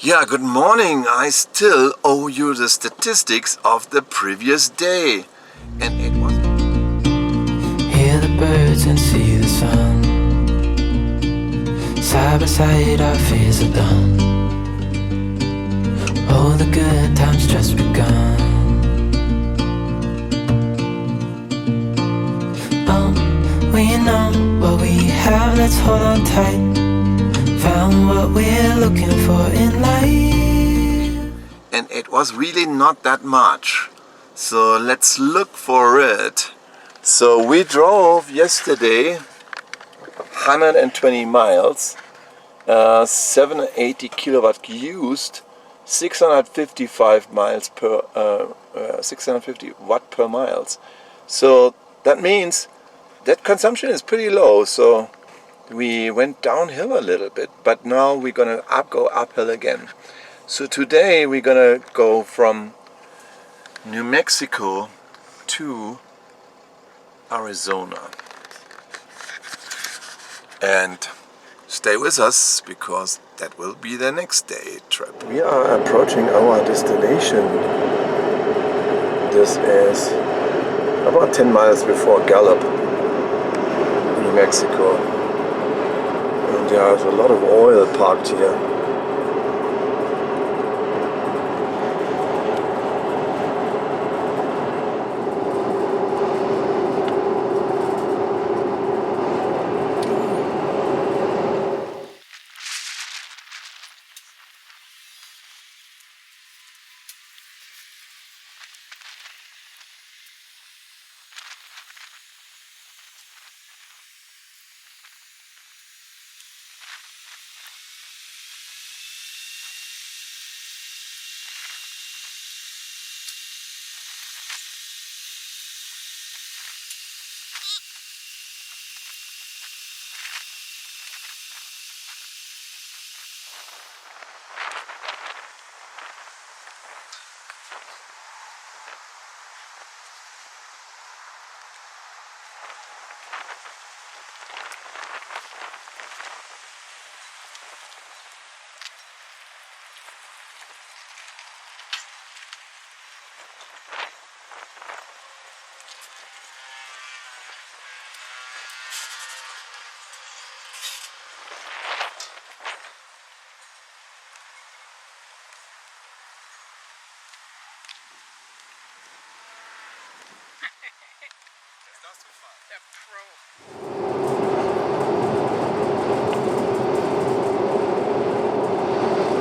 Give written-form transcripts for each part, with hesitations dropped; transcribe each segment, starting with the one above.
Yeah, good morning. I still owe you the statistics of the previous day. And it was... Hear the birds and see the sun. Side by side our fears are done. Oh, the good times just begun. Oh, we know what we have, let's hold on tight. Found what we're looking for in life. And it was really not that much. So let's look for it. So we drove yesterday 120 miles, 780 kilowatt used, 655 miles per 650 watt per miles. So that means that consumption is pretty low. So we went downhill a little bit, but now we're gonna go uphill again. So today we're gonna go from New Mexico to Arizona. And stay with us because that will be the next day trip. We are approaching our destination. This is about 10 miles before Gallup, New Mexico. And there's a lot of oil parked here.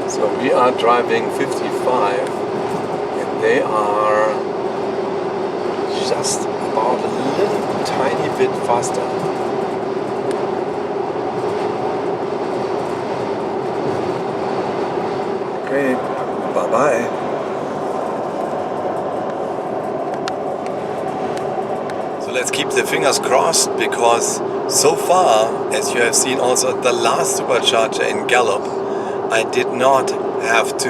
So we are driving 55 and they are just about a little tiny bit faster. Okay, bye-bye. So let's keep the fingers crossed because so far, as you have seen also the last supercharger in Gallup, I did not have to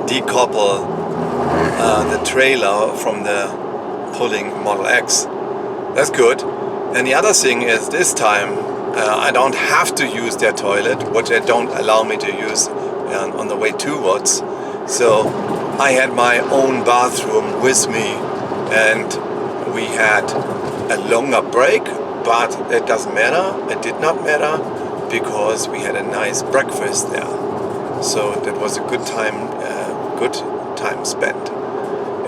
decouple the trailer from the pulling Model X. That's good. And the other thing is this time I don't have to use their toilet, which they don't allow me to use on the way towards. So I had my own bathroom with me and we had a longer break, but it doesn't matter. It did not matter because we had a nice breakfast there. So that was a good time spent.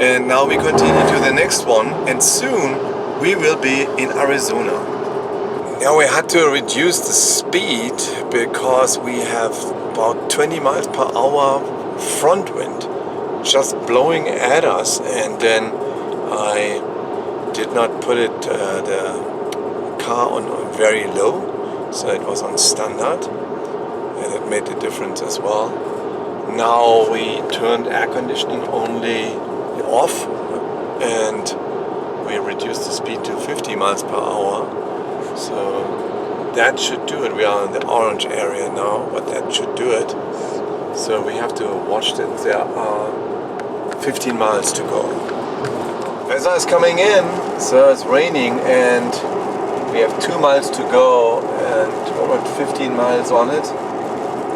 And now we continue to the next one and soon we will be in Arizona. Now we had to reduce the speed because we have about 20 miles per hour front wind just blowing at us, and then I did not put it the car on very low. So it was on standard and it made a difference as well. Now we turned air conditioning only off and we reduced the speed to 50 miles per hour. So that should do it. We are in the orange area now, but that should do it. So we have to watch that there are 15 miles to go. Weather is coming in, so it's raining and we have 2 miles to go and about 15 miles on it.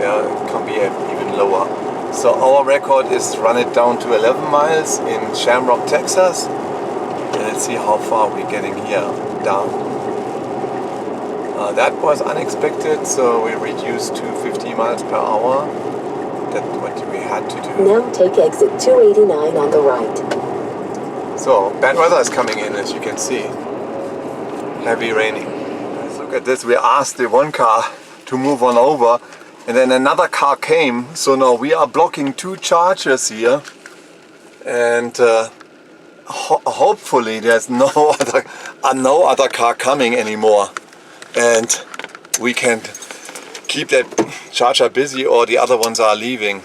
Yeah, it can be even lower. So our record is run it down to 11 miles in Shamrock, Texas. And let's see how far we're getting here down. That was unexpected, so we reduced to 50 miles per hour. That's what we had to do. Now take exit 289 on the right. So bad weather is coming in, as you can see. Heavy raining. Let's look at this. We asked the one car to move on over, and then another car came. So now we are blocking two chargers here, and hopefully there's no other car coming anymore, and we can keep that charger busy, or the other ones are leaving.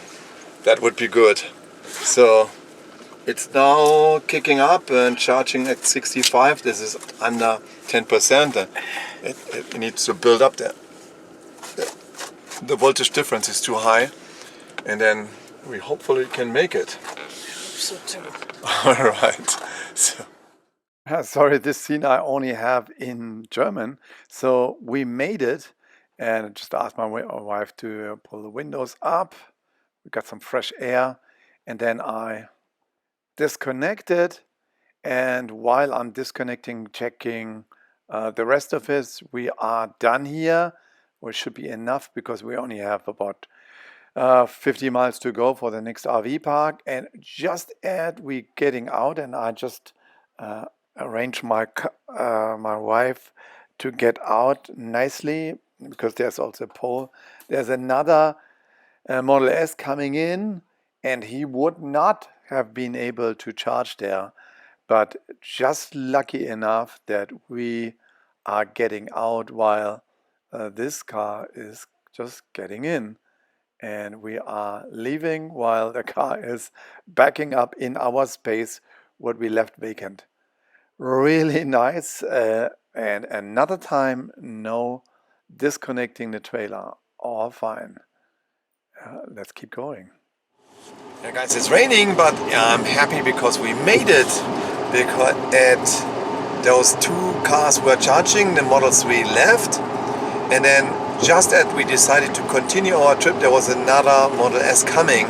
That would be good. So it's now kicking up and charging at 65. This is under 10%. It needs to build up there. The voltage difference is too high, and then we hopefully can make it. So too. All right. So, sorry, this scene I only have in German. So we made it, and I just asked my wife to pull the windows up. We got some fresh air, and then I disconnected. And while I'm disconnecting, checking the rest of it, we are done here. Which should be enough because we only have about 50 miles to go for the next RV park. And just as we getting out, and I just arranged my wife to get out nicely, because there's also a pole. There's another Model S coming in, and he would not have been able to charge there, but just lucky enough that we are getting out while this car is just getting in, and we are leaving while the car is backing up in our space what we left vacant. Really nice. And another time, no disconnecting the trailer. All fine. Let's keep going. Yeah, guys, it's raining, but I'm happy because we made it. Because those two cars were charging, the Model 3 left. And then just as we decided to continue our trip, there was another Model S coming.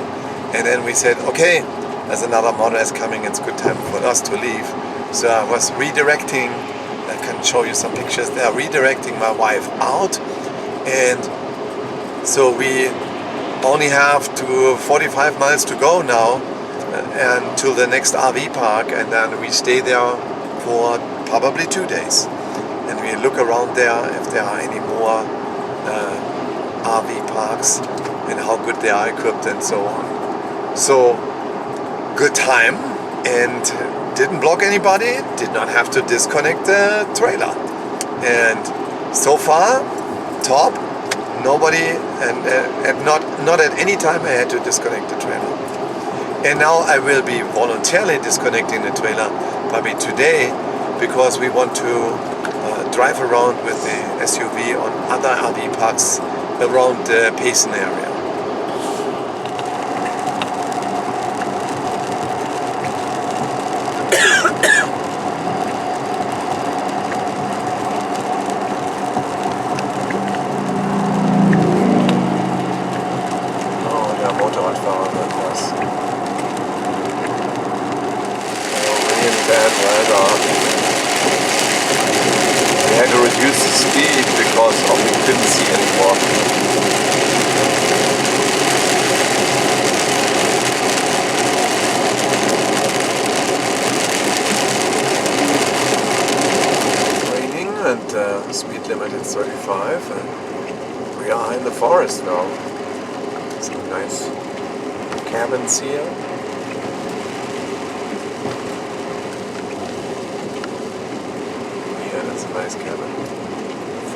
And then we said, okay, there's another Model S coming, it's good time for us to leave. So I was redirecting, I can show you some pictures there, redirecting my wife out. And so we only have 45 miles to go now until the next RV park. And then we stay there for probably 2 days. And we look around there if there are any more RV parks and how good they are equipped and so on. So good time, and didn't block anybody, did not have to disconnect the trailer. And so far, top, nobody, and not at any time I had to disconnect the trailer. And now I will be voluntarily disconnecting the trailer, probably today, because we want to drive around with the SUV on other RV parks around the Payson area. Oh, der Motorradfahrer wird was. Oh, really bad weather. We had to reduce the speed because we couldn't see anymore. It's raining, and speed limit is 35, and we are in the forest now. Some nice cabins here. That's a nice cabin.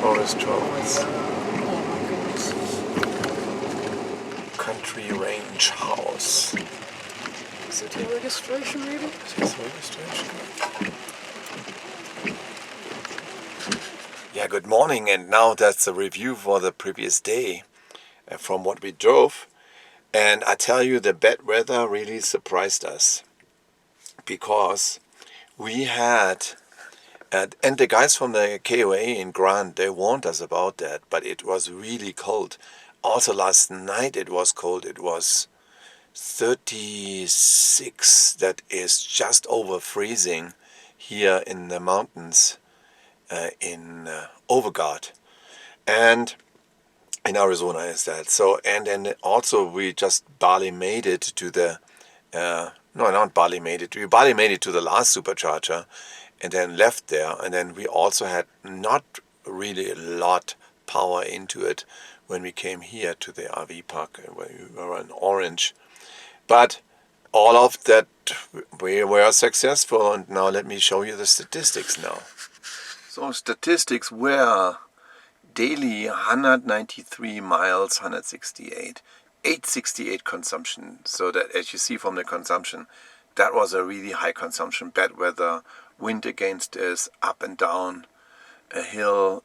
Forest roads. Oh my goodness. Country range house. City registration maybe? Is this registration? Yeah, good morning, and now that's a review for the previous day from what we drove. And I tell you, the bad weather really surprised us, because we had and the guys from the KOA in Grant, they warned us about that, but it was really cold also last night it was cold. It was 36. That is just over freezing here in the mountains in Overgard. And in Arizona is that. So, and then also we just barely made it to the, no, not barely made it. We barely made it to the last supercharger and then left there. And then we also had not really a lot power into it when we came here to the RV park when we were in Orange. But all of that, we were successful. And now let me show you the statistics now. So statistics were daily 193 miles, 168, 868 consumption. So that, as you see from the consumption, that was a really high consumption. Bad weather, wind against us, up and down a hill.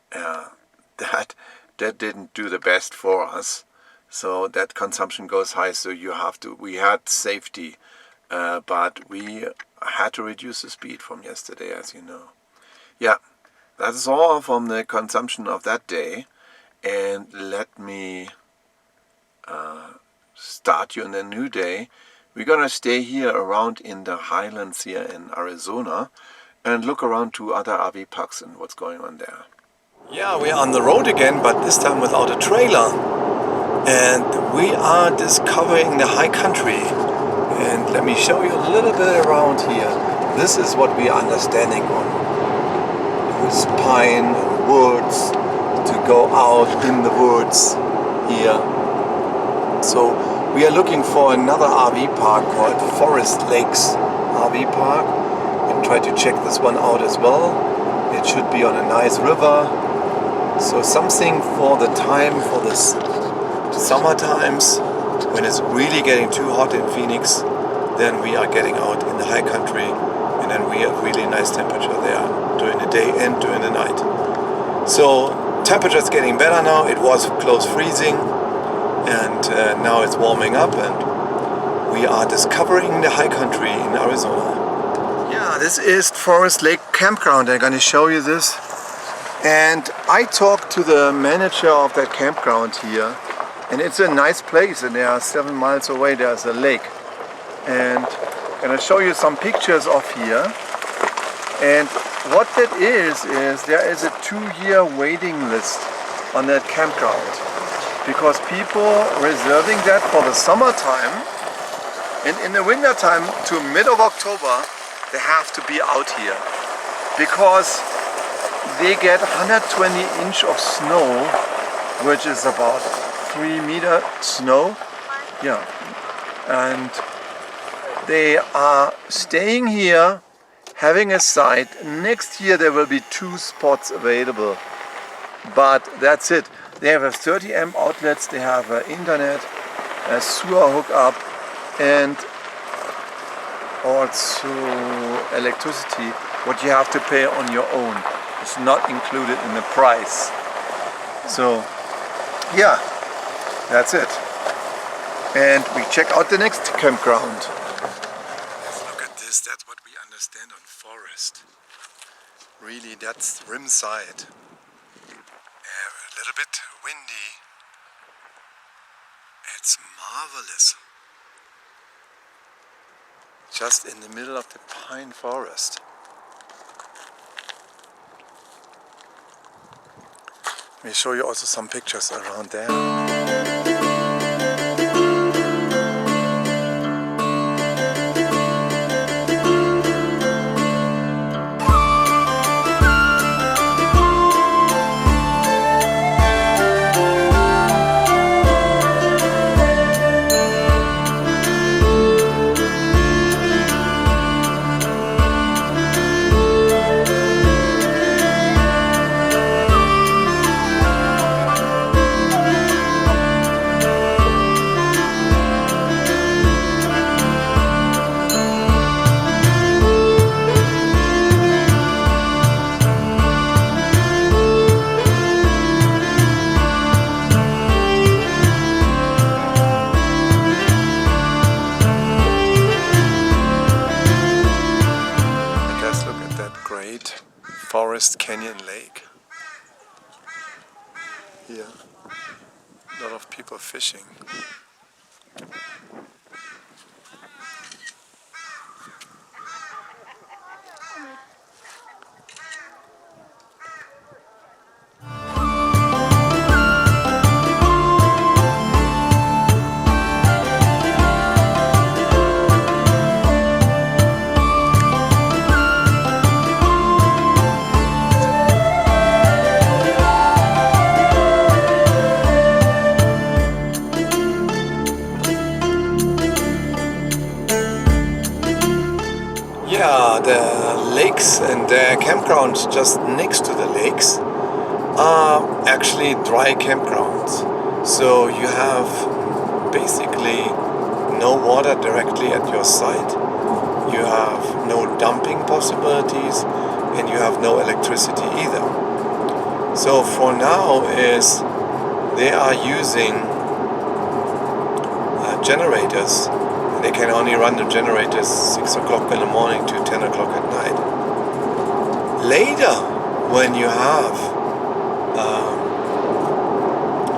That didn't do the best for us. So that consumption goes high. So you have to. We had safety, but we had to reduce the speed from yesterday, as you know. Yeah. That is all from the consumption of that day, and let me start you on a new day. We're gonna stay here around in the highlands here in Arizona and look around to other RV parks and what's going on there. Yeah, we are on the road again, but this time without a trailer, and we are discovering the high country. And let me show you a little bit around here. This is what we are understanding on. With pine and woods, to go out in the woods here. So we are looking for another RV park called Forest Lakes RV Park and try to check this one out as well. It should be on a nice river. So something for the time, for this summer times when it's really getting too hot in Phoenix, then we are getting out in the high country and then we have really nice temperature there during the day and during the night. So temperature's getting better now. It was close freezing and now it's warming up and we are discovering the high country in Arizona. Yeah, this is Forest Lake Campground. I'm going to show you this. And I talked to the manager of that campground here, and it's a nice place, and there are 7 miles away there's a lake. And I'm going to show you some pictures of here. And what that is there is a 2-year waiting list on that campground, because people reserving that for the summertime, and in the winter time to mid of October they have to be out here because they get 120 inch of snow, which is about 3 meter snow. Yeah, and they are staying here, having a site. Next year there will be 2 spots available, but that's it. They have a 30 amp outlets, they have internet, a sewer hookup, and also electricity, what you have to pay on your own. It's not included in the price. So yeah, that's it. And we check out the next campground. Look at this, that's what we understand on forest. Really, that's rim side. A little bit windy. It's marvelous. Just in the middle of the pine forest. Let me show you also some pictures around there. lot of people fishing. Yeah, the lakes and the campgrounds just next to the lakes are actually dry campgrounds. So you have basically no water directly at your site, you have no dumping possibilities, and you have no electricity either. So for now is they are using generators. They can only run the generators 6 o'clock in the morning to 10 o'clock at night. Later, when you have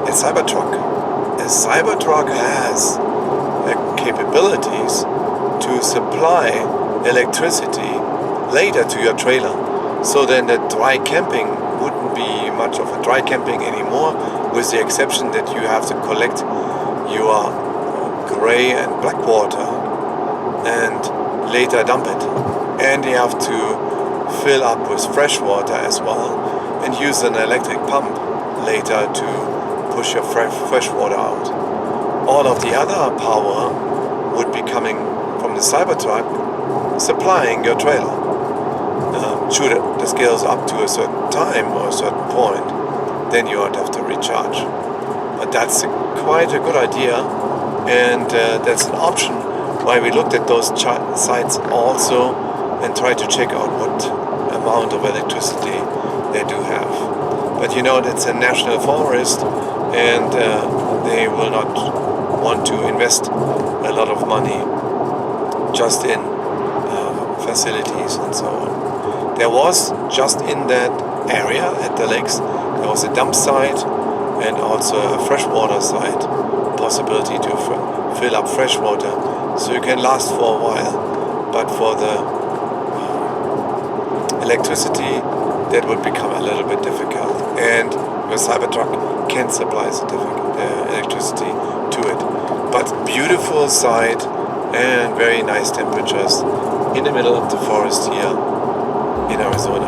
a Cybertruck has capabilities to supply electricity later to your trailer. So then the dry camping wouldn't be much of a dry camping anymore, with the exception that you have to collect your gray and black water and later dump it, and you have to fill up with fresh water as well and use an electric pump later to push your fresh water out. All of the other power would be coming from the Cybertruck supplying your trailer. Shoot the scales up to a certain time or a certain point, then you would have to recharge. But that's quite a good idea. And that's an option why we looked at those sites also and tried to check out what amount of electricity they do have. But you know, it's a national forest, and they will not want to invest a lot of money just in facilities and so on. There was just in that area at the lakes, there was a dump site and also a freshwater site, possibility to fill up fresh water, so you can last for a while. But for the electricity, that would become a little bit difficult, and your Cybertruck can supply the electricity to it. But beautiful site and very nice temperatures in the middle of the forest here in Arizona.